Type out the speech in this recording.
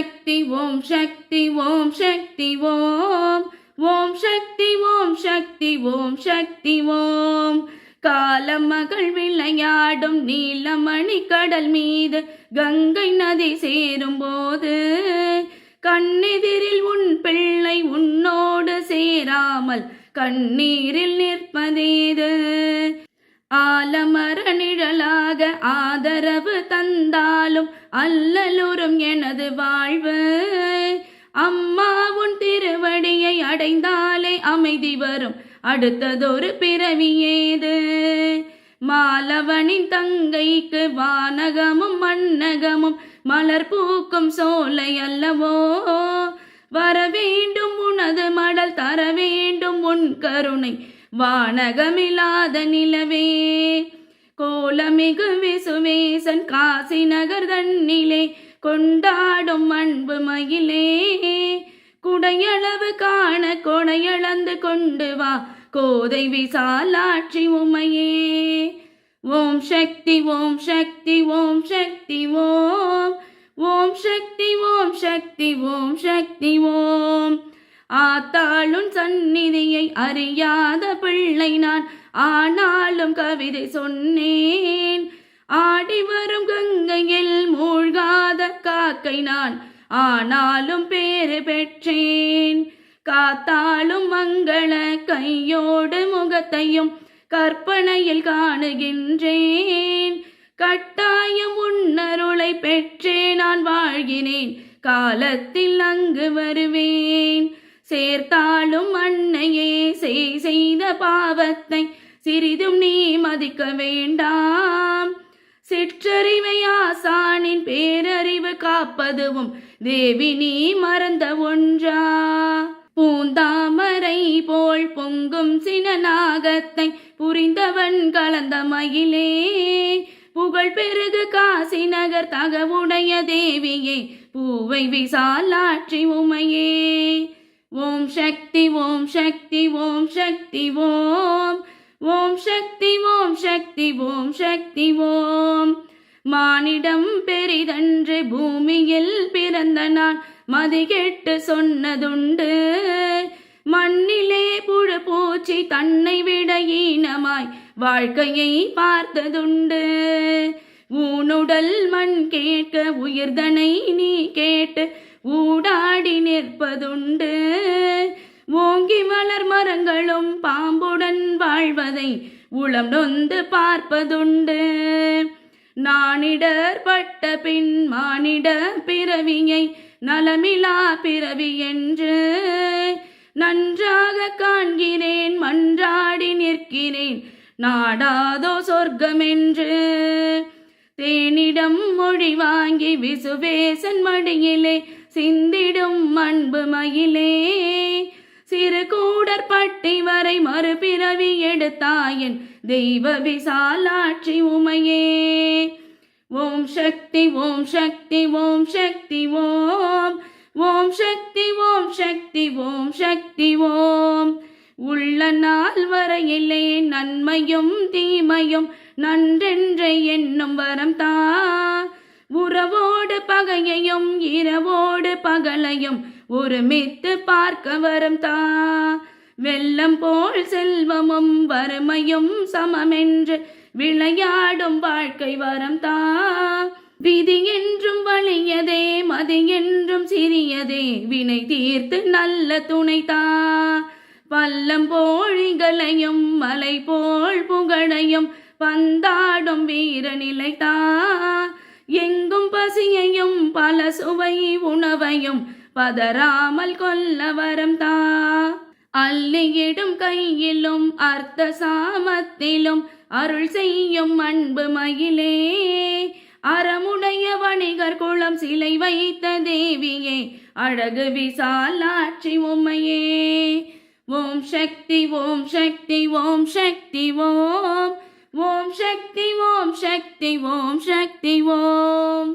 சக்தி ஓம் சக்தி ஓம் சக்தி ஓம் ஓம் சக்தி ஓம் சக்தி ஓம் சக்தி ஓம். காலமகள் விளையாடும் நீலமணி கடல் மீது கங்கை நதி சேரும் போது கண்ணெதிரில் உன் பிள்ளை உன்னோடு சேராமல் கண்ணீரில் நிற்பதேது. ஆலமர நிழலாக ஆதரவு தந்தாலும் அல்லலுறும் எனது வாழ்வு. அம்மா உன் திருவடியை அடைந்தாலே அமைதி வரும், அடுத்ததொரு பிறவியேது. மாலவனின் தங்கைக்கு வானகமும் மன்னகமும் மலர் பூக்கும் சோலை அல்லவோ. வரவேண்டும் உனது மடல், தர வேண்டும் உன் கருணை, வானகமில்லாத நிலவே. கோலமிகு விசுவேசன் காசி நகர் தன்னிலே கொண்டாடும் அன்பு மயிலே. குடையளவு காண கொடையளந்து கொண்டு வா கோதை விசாலாட்சி உமையே. ஓம் சக்தி ஓம் சக்தி ஓம் சக்தி ஓம் ஓம் சக்தி ஓம் சக்தி ஓம் சக்தி ஓம். ஆத்தாளும் சந்நிதியை அறியாத பிள்ளை நான், ஆனாலும் கவிதை சொன்னேன். ஆடி வரும் கங்கையில் மூழ்காத காக்கை நான், ஆனாலும் பேறு பெற்றேன். காத்தாலும் மங்கள கையோடு முகத்தையும் கற்பனையில் காணுகின்றேன். கட்டாயம் உன்னருளை பெற்றே நான் வாழ்கிறேன், காலத்தில் அங்கு வருவேன். சேர்த்தாலும் அன்னையே செய்த பாவத்தை சிறிதும் நீ மதிக்க வேண்டாம். சிற்றறிவை ஆசானின் பேரறிவு காப்பதுவும் தேவி நீ மறந்த ஒன்றா. பூந்தாமரை போல் பொங்கும் சினநாகத்தை புரிந்தவன் கலந்த மயிலே. புகழ் பெருகு காசி நகர் தகவுடைய தேவியே, பூவை விசாலாட்சி உமையே. ஓம் சக்தி ஓம் சக்தி ஓம் சக்தி ஓம் ஓம் சக்தி ஓம் சக்தி ஓம் சக்தி ஓம். மானிடம் பெரிதன்று பூமியில் பிறந்த நான் மதிகெட்டு சொன்னதுண்டு. மண்ணிலே புழு பூச்சி தன்னை விட ஈனமாய் வாழ்க்கையை பார்த்ததுண்டு. ஊனுடல் மண் கேட்க உயிர்தனை நீ கேட்டு ஊடாடி நிற்பதுண்டு. ஓங்கி மலர் மரங்களும் பாம்புடன் வாழ்வதை உளம் நொந்து பார்ப்பதுண்டு. நானிடர் பட்ட பின் மானிட பிறவியை நலமிலா பிறவி என்று நன்றாக காண்கிறேன், மன்றாடி நிற்கிறேன், நாடாதோ சொர்க்கமென்று. தேனிடம் மொழி வாங்கி விசுவேசன் மடியிலே சிந்திடும் அன்பு மயிலே. சிறு கூடற்பட்டி வரை மறுபிறவி எடுத்தாயன் தெய்வ விசாலாட்சி உமையே. ஓம் சக்தி ஓம் சக்தி ஓம் சக்தி ஓம் ஓம் சக்தி ஓம் சக்தி ஓம் சக்தி ஓம். உள்ள நாள் வரையிலே நன்மையும் தீமையும் நன்றென்ற எண்ணும் வரம் தா. உறவோடு பகையையும் இரவோடு பகலையும் ஒருமித்து பார்க்க வரம் தா. வெள்ளம் போல் செல்வமும் வறுமையும் சமமென்று விளையாடும் வாழ்க்கை வரம் தா. விதி என்றும் வலியதே, மதி என்றும் சிறியதே, வினை தீர்த்து நல்ல துணை தா. பள்ளம் போழிகளையும் மலை போல் புகழையும் பந்தாடும் வீரநிலை தா. எங்கும் பசியையும் பல சுவை உணவையும் பதறாமல் கொல்ல வரம் தா. அள்ளியிடும் கையிலும் அர்த்த சாமத்திலும் அருள் செய்யும் அன்பு மயிலே. அறமுடைய வணிகர் குளம் சிலை வைத்த தேவியே, அழகு விசாலாட்சி உமையே. ஓம் சக்தி ஓம் சக்தி ஓம் சக்தி ஓம் ஓம் சக்தி ஓம் சக்தி ஓம் சக்தி ஓம்.